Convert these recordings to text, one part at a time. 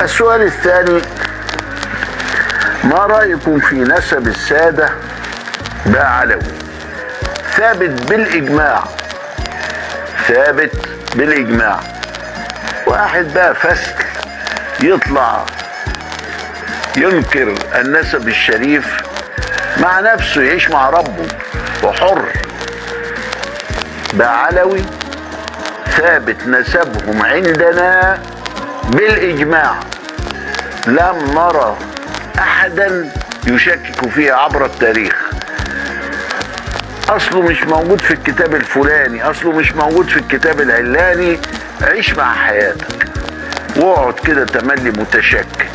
السؤال الثاني: ما رأيكم في نسب السادة بعلوي؟ ثابت بالإجماع، ثابت بالإجماع. واحد بقى فسق يطلع ينكر النسب الشريف مع نفسه، يعيش مع ربه وحر. بعلوي ثابت نسبهم عندنا بالإجماع، لم نرى أحدا يشكك فيها عبر التاريخ. أصله مش موجود في الكتاب الفلاني، أصله مش موجود في الكتاب العلاني. عيش مع حياتك واقعد كده تملي متشكك.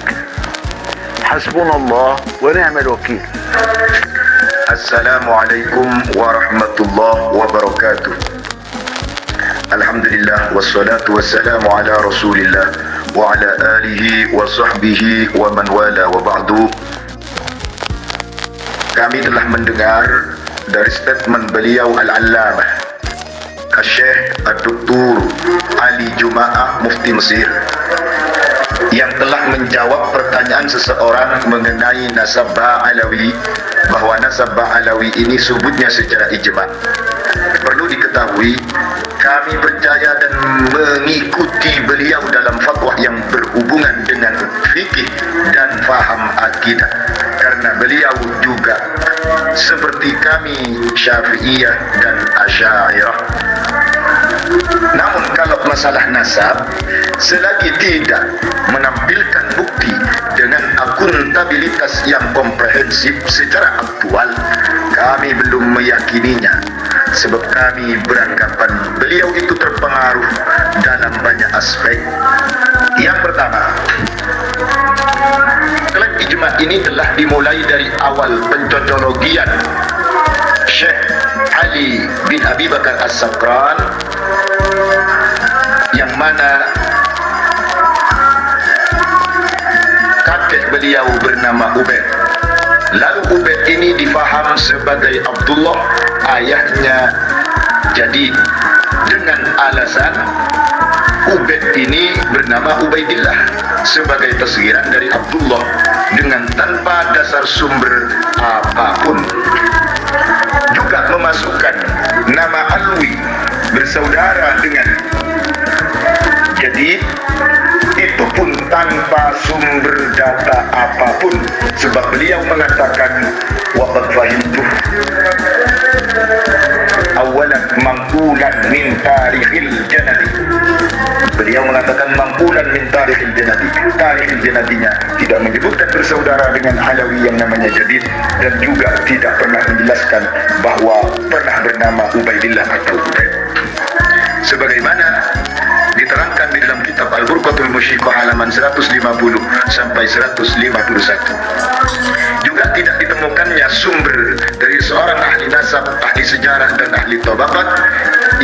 حسبنا الله ونعم الوكيل. السلام عليكم ورحمة الله وبركاته. الحمد لله والصلاة والسلام على رسول الله وعلى آله وصحbihi wa man wala wa ba'du. Kami telah mendengar dari statement beliau Al-Allamah Syekh Dr. Ali Jumaah Mufti Mesir yang telah menjawab pertanyaan seseorang mengenai nasab Ba'alawi, bahwa nasab Ba'alawi ini subutnya secara ijma'. Perlu diketahui, kami percaya dan mengikuti beliau dalam fatwa yang berhubungan dengan fikih dan faham akidah, karena beliau juga seperti kami Syafi'iyah dan Asy'ariyah. Namun kalau masalah nasab, selagi tidak menampilkan bukti dengan akuntabilitas yang komprehensif secara aktual, kami belum meyakininya. Sebab kami beranggapan beliau itu terpengaruh dalam banyak aspek. Yang pertama, klaim ijma' ini telah dimulai dari awal pencocologian Syekh Ali bin Abi Bakar As-Sakran, yang mana kakek beliau bernama Ubaid. Lalu Ubaid ini difaham sebagai Abdullah, ayahnya Jadid, dengan alasan Ubaid ini bernama Ubaidillah sebagai tasghiran dari Abdullah, dengan tanpa dasar sumber apapun. Juga memasukkan nama Alwi bersaudara dengan Jadid, itu pun tanpa sumber data apapun, sebab beliau mengatakan waqad fahimtu awalan mangkulan min tarikhil janadi. Beliau mengatakan mangkulan min tarikhil janadi. Tarikhil janadinya tidak menyebutkan bersaudara dengan Alawi yang namanya Jadid, dan juga tidak pernah menjelaskan bahwa pernah bernama Ubaidillah atau Ubaid. Sebagaimana diterangkan di dalam kitab Al-Burqatul Musyiqah halaman 150 sampai 151. Juga tidak ditemukannya sumber dari seorang ahli nasab, ahli sejarah dan ahli tabaqat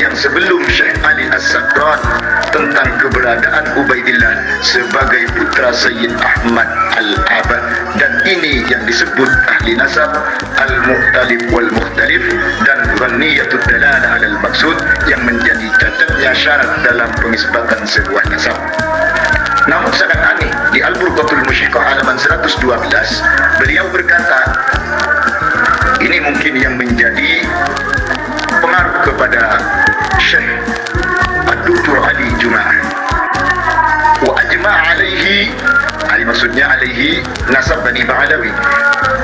yang sebelum Syekh Ali As-Sakran tentang keberadaan Ubaidillah sebagai putra Sayyid Ahmad Al-Abad. Dan ini yang disebut ahli nasab Al-Mukhtalif wal-Mukhtalif dan Dhanniyatud Dalalah alal Maksud, yang menjadi cacatnya syarat dalam pengisbatan sebuah nasab. Namun sangat aneh, di Al-Burqatul Musyiqah halaman 112 beliau berkata, ini mungkin yang menjadi pengaruh kepada Syekh Dr. Ali Jumaah. Wa ajma' alaihi, maksudnya alaihi nasab Bani Ba'alawi,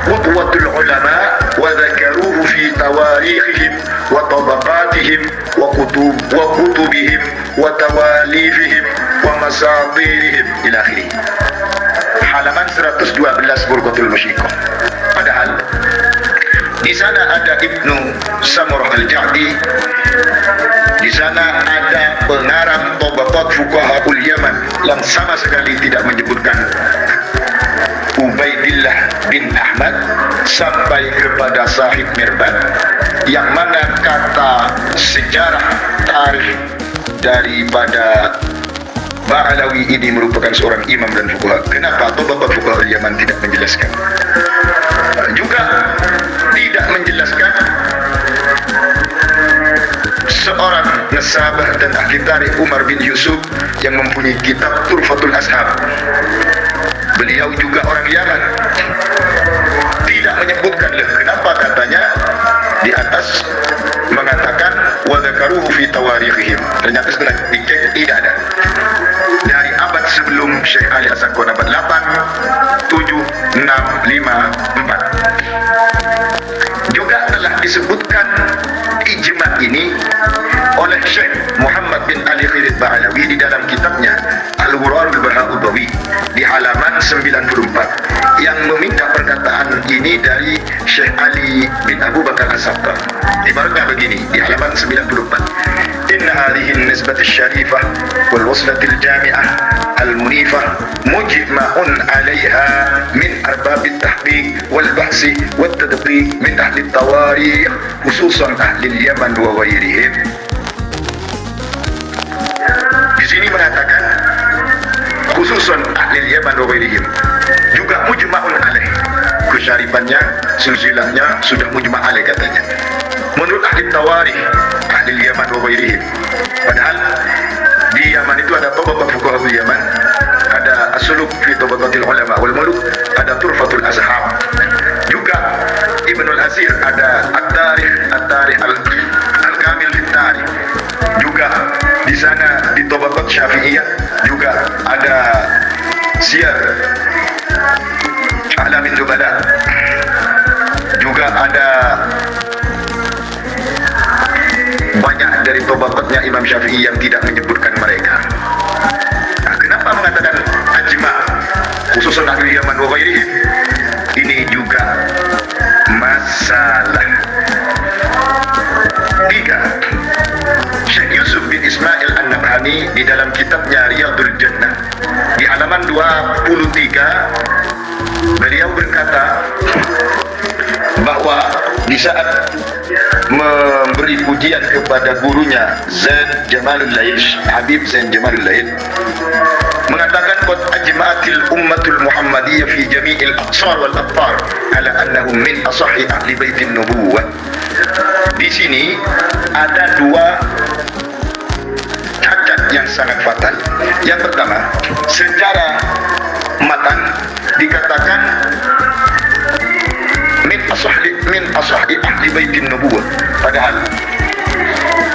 qudwatul ulama wa dhakaruhu fi tawarikhihim wa tabaqatihim wa kutubihim wa tawalifihim wa masadirihim ila akhirih. Halaman 112 Burqatul Musyiqah. Padahal di sana ada Ibnu Samurah Al-Ja'di, di sana ada pengarang Tabaqat Fuqahaul Yaman yang sama sekali tidak menyebutkan Ubaidillah bin Ahmad sampai kepada Sahib Mirban, yang mana kata sejarah tarikh daripada Ba'alawi ini merupakan seorang imam dan fuqaha. Kenapa Tabaqat Fuqahaul Yaman tidak menjelaskan? Juga tidak menjelaskan seorang nasabah dan ahli tarikh Umar bin Yusuf yang mempunyai kitab Turfatul Ashab. Beliau juga orang Yaman. Tidak menyebutkan kenapa katanya di atas mengatakan wa dzakaruhu fi tawarikhihim. Ternyata setelah dicek tidak ada. Dari abad sebelum Syekh Ali As-Sakwan, abad 8, 7, 6, 5, 4. Juga telah disebutkan ijma ini oleh Syekh Muhammad bin Ali Khalid Ba'alawi di dalam kitabnya Al-Ghurarul Baha'udawi di halaman 94 yang meminta perkataan ini dari Syekh Ali bin Abu Bakar As-Sattar. Ibaratnya begini di halaman 94. Inna hadhihi an-nisbah asy-syarifah wal waslah al-jami'ah al-munifah mujma'un 'alayha min arbab at-tahqiq wal bahsi wat tadqiq min ahli at-tawarikh khususan ahli al-Yaman wa ghairihim. Di sini mengatakan khususan ahli al-Yaman wa ghairihim, juga mujma'un 'alaih. Kesyarifannya, silsilahnya sudah mujma' 'alaih katanya. Menurut ahli tawarikh, ahli Yaman wa ghairihim. Padahal di Yaman itu ada tabaqat fuqaha Yaman, ada as-suluk fi tabaqatil ulama wal muluk, ada Turfatul Ashab. Juga Ibnul Asir ada at-tarikh al-kamil fi tarikh. Juga di sana di tabaqat Syafi'iyah juga ada Siyar A'lamin Nubala. Juga ada banyak dari tabaqatnya Imam Syafi'i yang tidak menyebutkan mereka. Nah, kenapa mengatakan ajma khususan ahli Yaman wa ghairihim? Ini juga masalah. 3. Syekh Yusuf bin Ismail An-Nabhani di dalam kitabnya Riyadul Jannah di halaman 23 beliau berkata bahwa di saat memberi pujian kepada gurunya Zain Jamalul Lail, Habib Zain Jamalul Lail, mengatakan qad ajma'atil ummatul muhammadiyah fi jami'il aqsar wal aqtar ala annahum min asahhi ahli baitin nubuwah. Di sini ada dua cacat yang sangat fatal. Yang pertama, secara matan dikatakan min asahhi ahli baitin nubuwah, padahal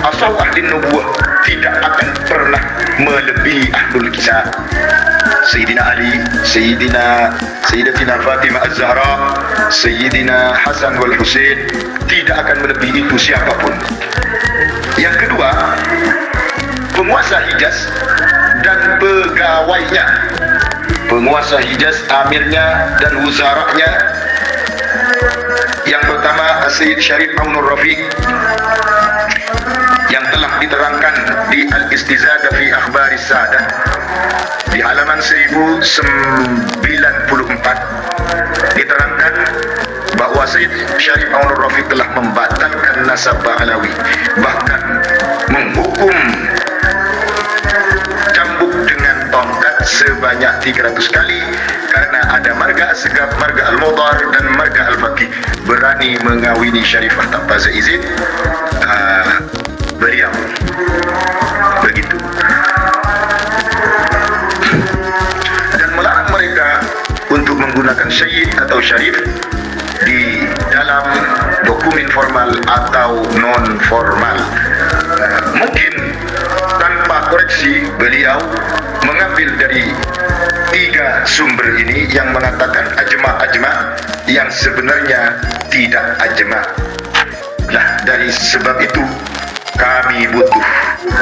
asal ahli nubuwah tidak akan pernah melebihi ahlul kisah. Sayyidina Ali, Sayyidatina Fatimah Az-Zahra, Sayyidina Hasan wal Husain tidak akan melebihi itu siapapun. Yang kedua, penguasa Hijaz dan pegawainya, penguasa Hijaz, amirnya dan wuzaranya. Yang pertama Sayyid Syarif Aunur Rafiq yang telah diterangkan di Al-Istizadah fi Akhbaris Sadah di halaman 1094 diterangkan bahwa Sayyid Syarif Aunur Rafiq telah membatalkan nasab Ba'alawi, bahkan menghukum cambuk dengan tongkat sebanyak 300 kali karena ada marga Asgab, marga Al-Mudhar dan marga Al-Faqih berani mengawini Syarifah tanpa seizin beliau. Begitu. Dan melarang mereka untuk menggunakan Syed atau Syarif di dalam dokumen formal atau non formal. Mungkin tanpa koreksi beliau mengambil dari 3 sumber ini yang mengatakan ajma yang sebenarnya tidak ajma. Lah, dari sebab itu kami butuh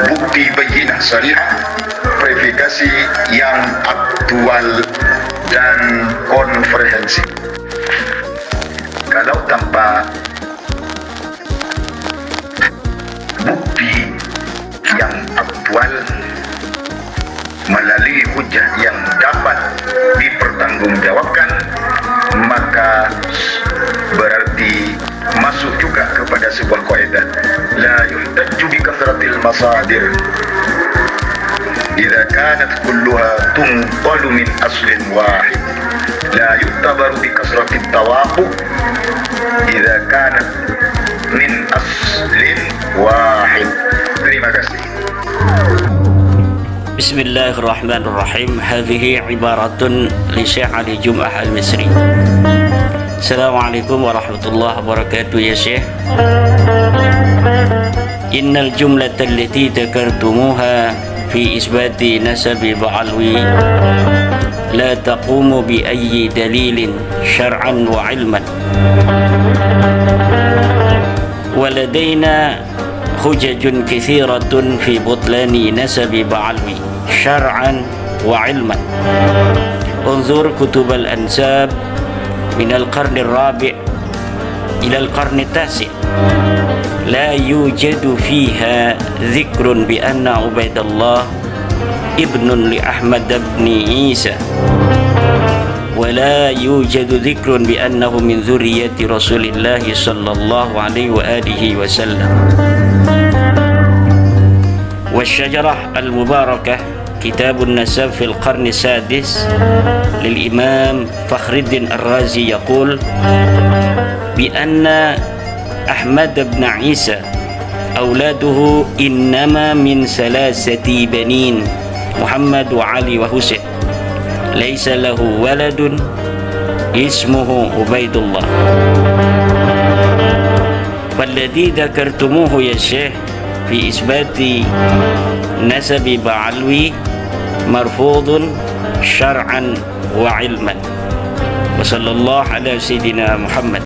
bukti bayyinah sharihah, verifikasi yang aktual dan komprehensif. Kalau tanpa bukti yang aktual melalui hujah yang dapat dipertanggungjawabkan, maka berarti masuk juga kepada sebuah kaidah la yuhtajju bi kathratil masadir idza kanat kulluha tunqalu min aslin wahid, la yu'tabaru bi kasratit tawaqquf idza kanat min aslin wahid. Terima kasih. Bismillahirrahmanirrahim. Hadhihi ibaratun li Syekh Ali Jum'ah Al-Misri. Assalamualaikum warahmatullahi wabarakatuh ya Syekh. Innal jumlata allati dzakartumuha fi isbati nasabi ba'alwi la taqumu bi ayyi dalilin syar'an wa ilman. Waladaina hujajun kathiratun fi butlani nasabi ba'alwi syar'an wa ilman. Unzur kutub al-ansab min al-qarn al-rabi' ila al-qarn al-tasi' la yujadu fiha dhikrun bi anna Ubaidullah ibnun li Ahmad ibn Isa ولا يوجد ذكر بأنه من ذرية رسول الله صلى الله عليه وآله وسلم. والشجرة المباركة كتاب النسب في القرن السادس للإمام فخر الدين الرازي يقول بأن أحمد بن عيسى أولاده إنما من ثلاثة بنين محمد وعلي وحسين ليس له ولد اسمه عبيد الله. والذي ذكرتموه يا شيخ في إثبات نسب بعلوي مرفوض شرعا وعلما. وصلى الله على سيدنا محمد.